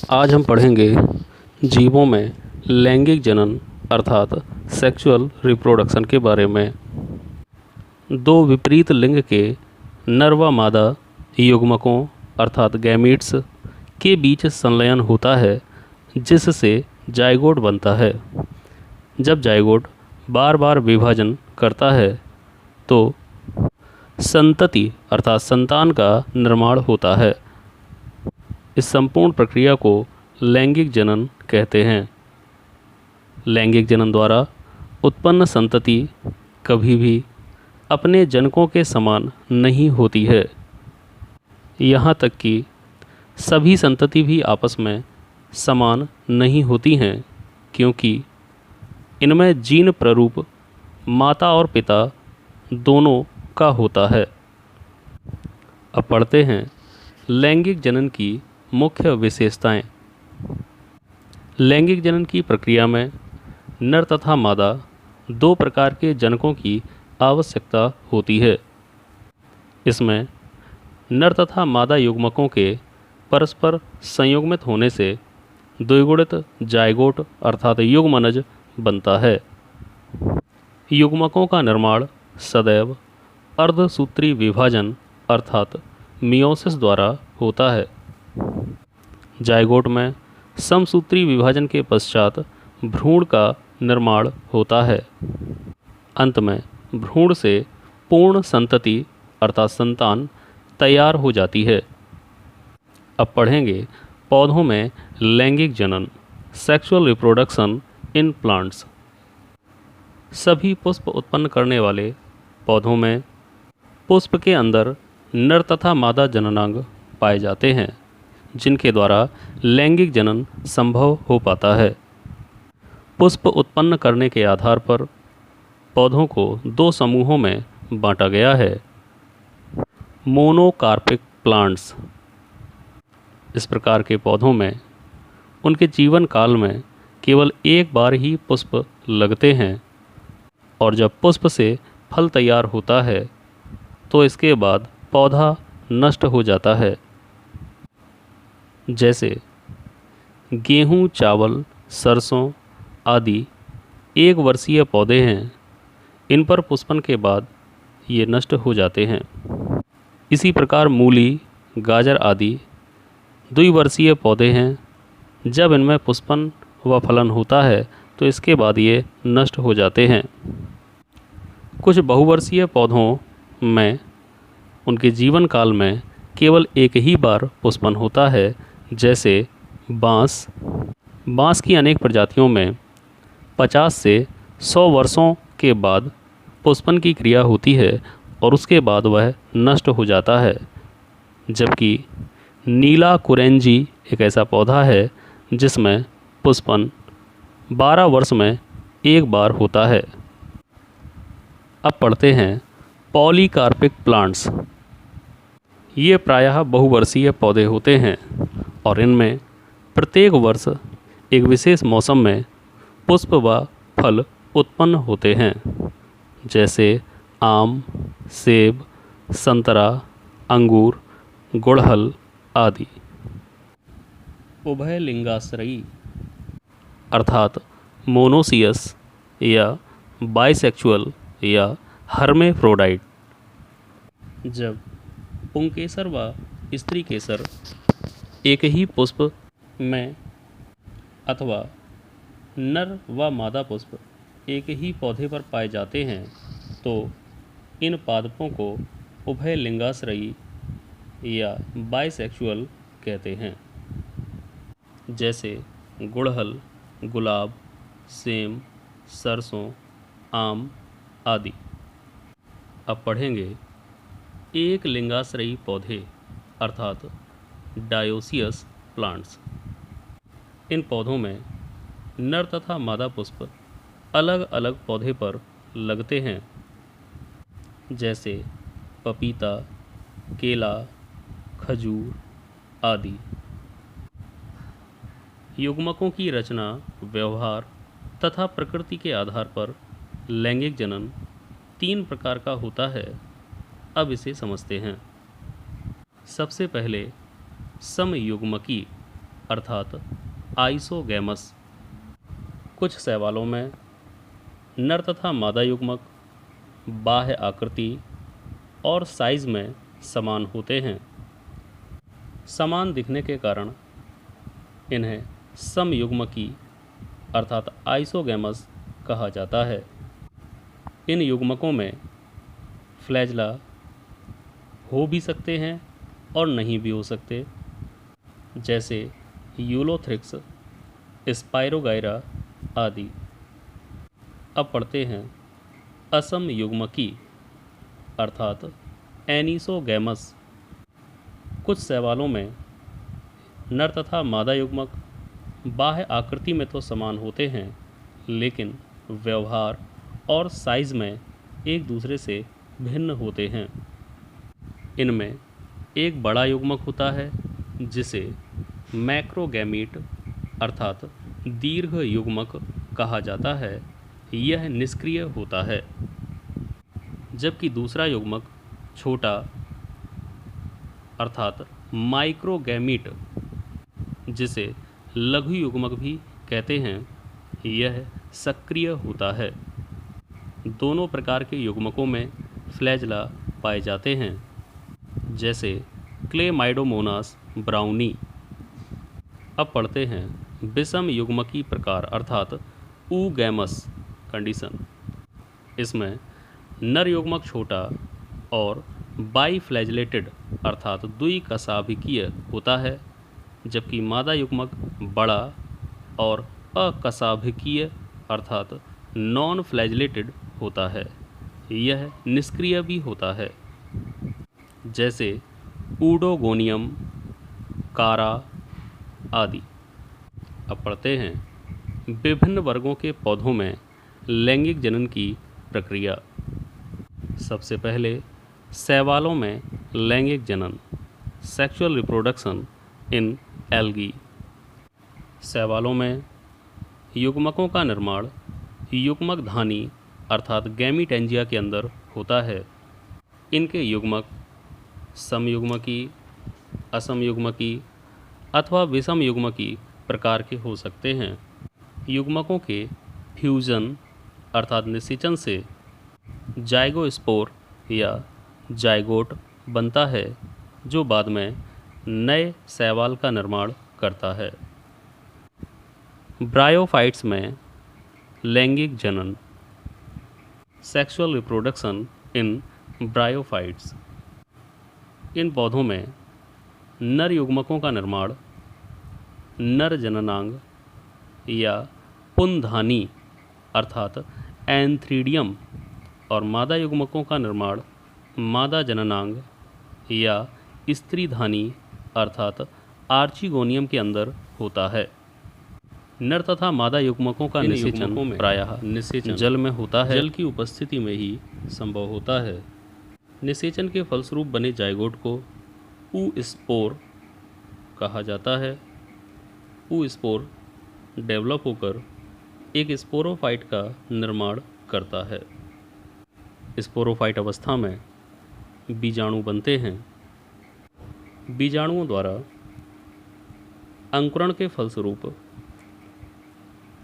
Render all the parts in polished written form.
आज हम पढ़ेंगे जीवों में लैंगिक जनन अर्थात सेक्सुअल रिप्रोडक्शन के बारे में। दो विपरीत लिंग के नर व मादा युग्मकों अर्थात गैमीट्स के बीच संलयन होता है जिससे जाइगोट बनता है। जब जाइगोट बार बार विभाजन करता है तो संतति अर्थात संतान का निर्माण होता है। इस संपूर्ण प्रक्रिया को लैंगिक जनन कहते हैं। लैंगिक जनन द्वारा उत्पन्न संतति कभी भी अपने जनकों के समान नहीं होती है। यहाँ तक कि सभी संतति भी आपस में समान नहीं होती हैं, क्योंकि इनमें जीन प्ररूप माता और पिता दोनों का होता है। अब पढ़ते हैं लैंगिक जनन की मुख्य विशेषताएं। लैंगिक जनन की प्रक्रिया में नर तथा मादा दो प्रकार के जनकों की आवश्यकता होती है। इसमें नर तथा मादा युग्मकों के परस्पर संयुग्मित होने से द्विगुणित जाइगोट अर्थात युग्मनज बनता है। युग्मकों का निर्माण सदैव अर्धसूत्री विभाजन अर्थात मियोसिस द्वारा होता है। जाइगोट में समसूत्री विभाजन के पश्चात भ्रूण का निर्माण होता है। अंत में भ्रूण से पूर्ण संतति अर्थात संतान तैयार हो जाती है। अब पढ़ेंगे पौधों में लैंगिक जनन सेक्सुअल रिप्रोडक्शन इन प्लांट्स। सभी पुष्प उत्पन्न करने वाले पौधों में पुष्प के अंदर नर तथा मादा जननांग पाए जाते हैं, जिनके द्वारा लैंगिक जनन संभव हो पाता है। पुष्प उत्पन्न करने के आधार पर पौधों को दो समूहों में बांटा गया है। Monocarpic plants. इस प्रकार के पौधों में उनके जीवन काल में केवल एक बार ही पुष्प लगते हैं और जब पुष्प से फल तैयार होता है तो इसके बाद पौधा नष्ट हो जाता है। जैसे गेहूं, चावल, सरसों आदि एक वर्षीय पौधे हैं। इन पर पुष्पन के बाद ये नष्ट हो जाते हैं। इसी प्रकार मूली, गाजर आदि द्विवर्षीय पौधे हैं। जब इनमें पुष्पन व फलन होता है तो इसके बाद ये नष्ट हो जाते हैं। कुछ बहुवर्षीय पौधों में उनके जीवन काल में केवल एक ही बार पुष्पन होता है। जैसे बांस की अनेक प्रजातियों में 50 से 100 वर्षों के बाद पुष्पन की क्रिया होती है और उसके बाद वह नष्ट हो जाता है। जबकि नीला कुरेंजी एक ऐसा पौधा है जिसमें पुष्पन 12 वर्ष में एक बार होता है। अब पढ़ते हैं पॉलीकार्पिक प्लांट्स। ये प्रायः बहुवर्षीय पौधे होते हैं और इनमें प्रत्येक वर्ष एक विशेष मौसम में पुष्प व फल उत्पन्न होते हैं। जैसे आम, सेब, संतरा, अंगूर, गुड़हल आदि। उभयलिंगाश्रयी अर्थात मोनोसियस या बाइसेक्सुअल या हर्मेफ्रोडाइट। जब पुंकेसर व स्त्री केसर एक ही पुष्प में अथवा नर व मादा पुष्प एक ही पौधे पर पाए जाते हैं तो इन पादपों को उभयलिंगाश्रयी या बाइसेक्सुअल कहते हैं। जैसे गुड़हल, गुलाब, सेम, सरसों, आम आदि। अब पढ़ेंगे एक लिंगाश्रयी पौधे अर्थात डायोसियस प्लांट्स। इन पौधों में नर तथा मादा पुष्प अलग अलग पौधे पर लगते हैं। जैसे पपीता, केला, खजूर आदि। युग्मकों की रचना, व्यवहार तथा प्रकृति के आधार पर लैंगिक जनन 3 प्रकार का होता है। अब इसे समझते हैं। सबसे पहले समयुग्मकी अर्थात आइसोगैमस। कुछ शैवालों में नर तथा मादा युग्मक बाह्य आकृति और साइज में समान होते हैं। समान दिखने के कारण इन्हें समयुग्मकी अर्थात आइसोगैमस कहा जाता है। इन युग्मकों में फ्लैजला हो भी सकते हैं और नहीं भी हो सकते, जैसे यूलोथ्रिक्स, स्पाइरोगाइरा आदि। अब पढ़ते हैं असमयुग्मकी अर्थात एनिसोगैमस। कुछ शैवालों में नर तथा मादा युग्मक बाह्य आकृति में तो समान होते हैं, लेकिन व्यवहार और साइज में एक दूसरे से भिन्न होते हैं। इनमें एक बड़ा युग्मक होता है जिसे मैक्रोगैमीट अर्थात दीर्घ युग्मक कहा जाता है। यह निष्क्रिय होता है, जबकि दूसरा युग्मक छोटा अर्थात माइक्रोगैमीट जिसे लघु युग्मक भी कहते हैं, यह सक्रिय होता है। दोनों प्रकार के युग्मकों में फ्लैजला पाए जाते हैं, जैसे क्लेमाइडोमोनास ब्राउनी। अब पढ़ते हैं विषम युग्मकी प्रकार अर्थात ऊगैमस कंडीशन। इसमें नर युग्मक छोटा और बाईफ्लैजलेटेड अर्थात द्विकशाभिकीय होता है, जबकि मादा युग्मक बड़ा और अकशाभिकीय अर्थात नॉन फ्लैजलेटेड होता है। यह निष्क्रिय भी होता है, जैसे ऊडोगोनियम, कारा आदि। अब पढ़ते हैं विभिन्न वर्गों के पौधों में लैंगिक जनन की प्रक्रिया। सबसे पहले शैवालों में लैंगिक जनन सेक्सुअल रिप्रोडक्शन इन एल्गी। शैवालों में युग्मकों का निर्माण युग्मकधानी अर्थात गैमीटेंजिया के अंदर होता है। इनके युग्मक समयुग्मकी, असमयुग्मकी अथवा विषम युग्मकी प्रकार के हो सकते हैं। युग्मकों के फ्यूजन अर्थात निषेचन से जाइगोस्पोर या जाइगोट बनता है, जो बाद में नए शैवाल का निर्माण करता है। ब्रायोफाइट्स में लैंगिक जनन सेक्सुअल रिप्रोडक्शन इन ब्रायोफाइट्स। इन पौधों में नर युग्मकों का निर्माण नर जननांग या पुंधानी अर्थात एंथ्रीडियम और मादा युग्मकों का निर्माण मादा जननांग या स्त्रीधानी अर्थात आर्चिगोनियम के अंदर होता है। नर तथा मादा युग्मकों का निषेचन प्रायः निषेचन जल में होता है। जल की उपस्थिति में ही संभव होता है। निषेचन के फलस्वरूप बने जाइगोट को ऊस्पोर कहा जाता है। ऊस्पोर डेवलप होकर एक स्पोरोफाइट का निर्माण करता है। स्पोरोफाइट अवस्था में बीजाणु बनते हैं। बीजाणुओं द्वारा अंकुरण के फलस्वरूप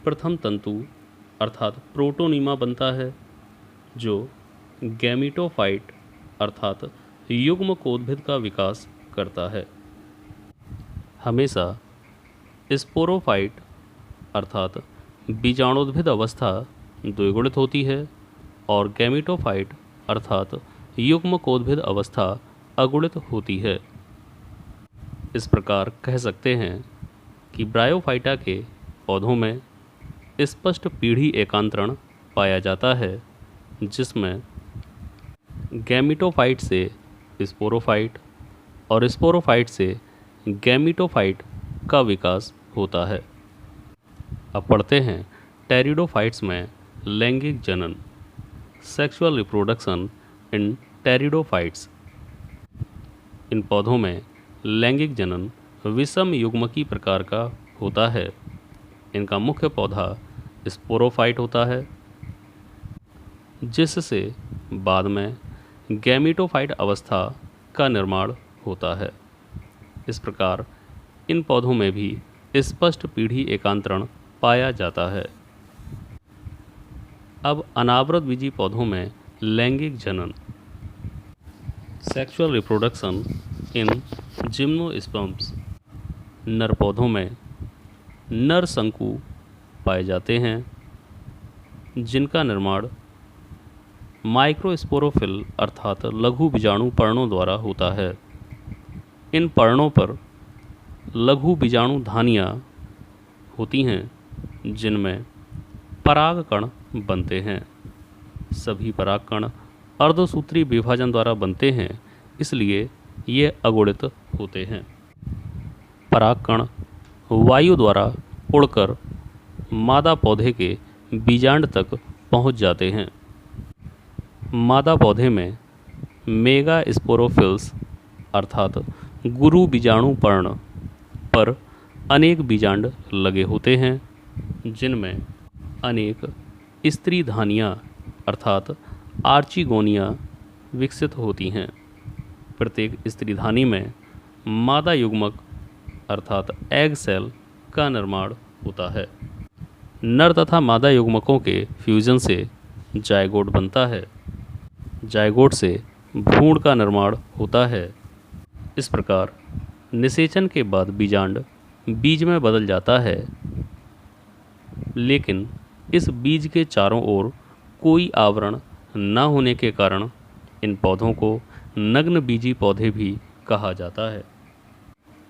प्रथम तंतु अर्थात प्रोटोनीमा बनता है, जो गैमीटोफाइट अर्थात युग्मकोद्भिद का विकास करता है। हमेशा स्पोरोफाइट अर्थात बीजाणुद्भिद अवस्था द्विगुणित होती है और गैमीटोफाइट अर्थात युग्मकोद्भिद अवस्था अगुणित होती है। इस प्रकार कह सकते हैं कि ब्रायोफाइटा के पौधों में स्पष्ट पीढ़ी एकांतरण पाया जाता है, जिसमें गैमीटोफाइट से स्पोरोफाइट और स्पोरोफाइट से गैमीटोफाइट का विकास होता है। अब पढ़ते हैं टेरिडोफाइट्स में लैंगिक जनन सेक्सुअल रिप्रोडक्शन इन टेरिडोफाइट्स। इन पौधों में लैंगिक जनन विषम युग्मकी प्रकार का होता है। इनका मुख्य पौधा स्पोरोफाइट होता है, जिससे बाद में गैमीटोफाइट अवस्था का निर्माण होता है। इस प्रकार इन पौधों में भी स्पष्ट पीढ़ी एकांतरण पाया जाता है। अब अनावृत बीजी पौधों में लैंगिक जनन, सेक्सुअल रिप्रोडक्शन इन जिम्नोस्पर्म्स। नर पौधों में नर शंकु पाए जाते हैं जिनका निर्माण माइक्रोस्पोरोफिल अर्थात लघु बीजाणु पर्णों द्वारा होता है। इन पर्णों पर लघु बीजाणु धानियाँ होती हैं जिनमें परागकण बनते हैं। सभी परागकण अर्धसूत्री विभाजन द्वारा बनते हैं, इसलिए ये अगुणित होते हैं। परागकण वायु द्वारा उड़कर मादा पौधे के बीजांड तक पहुंच जाते हैं। मादा पौधे में मेगा स्पोरोफिल्स अर्थात गुरु बीजाणु पर्ण पर अनेक बीजांड लगे होते हैं जिनमें अनेक स्त्री धानियाँ अर्थात आर्चिगोनिया विकसित होती हैं। प्रत्येक स्त्री धानी में मादा युग्मक अर्थात एग सेल का निर्माण होता है। नर तथा मादा युग्मकों के फ्यूजन से जायगोट बनता है। जायगोट से भ्रूण का निर्माण होता है। इस प्रकार निषेचन के बाद बीजांड बीज में बदल जाता है, लेकिन इस बीज के चारों ओर कोई आवरण न होने के कारण इन पौधों को नग्न बीजी पौधे भी कहा जाता है।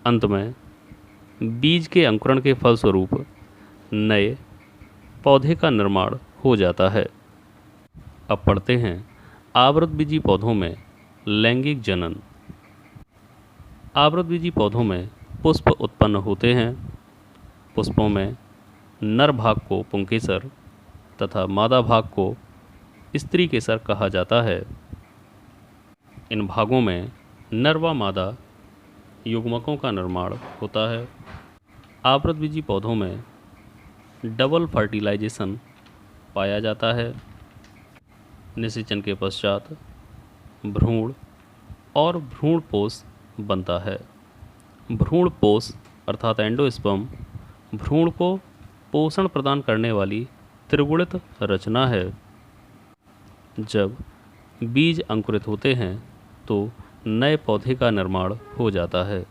अंत में बीज के अंकुरण के फलस्वरूप नए पौधे का निर्माण हो जाता है। अब पढ़ते हैं आवृत बीजी पौधों में लैंगिक जनन। आवृत बीजी पौधों में पुष्प उत्पन्न होते हैं। पुष्पों में नर भाग को पुंकेसर तथा मादा भाग को स्त्री केसर कहा जाता है। इन भागों में नर व मादा युग्मकों का निर्माण होता है। आवृत बीजी पौधों में डबल फर्टिलाइजेशन पाया जाता है। निषेचन के पश्चात भ्रूण और भ्रूणपोष बनता है। भ्रूणपोष अर्थात एंडोस्पर्म भ्रूण को पोषण प्रदान करने वाली त्रिगुणित रचना है। जब बीज अंकुरित होते हैं तो नए पौधे का निर्माण हो जाता है।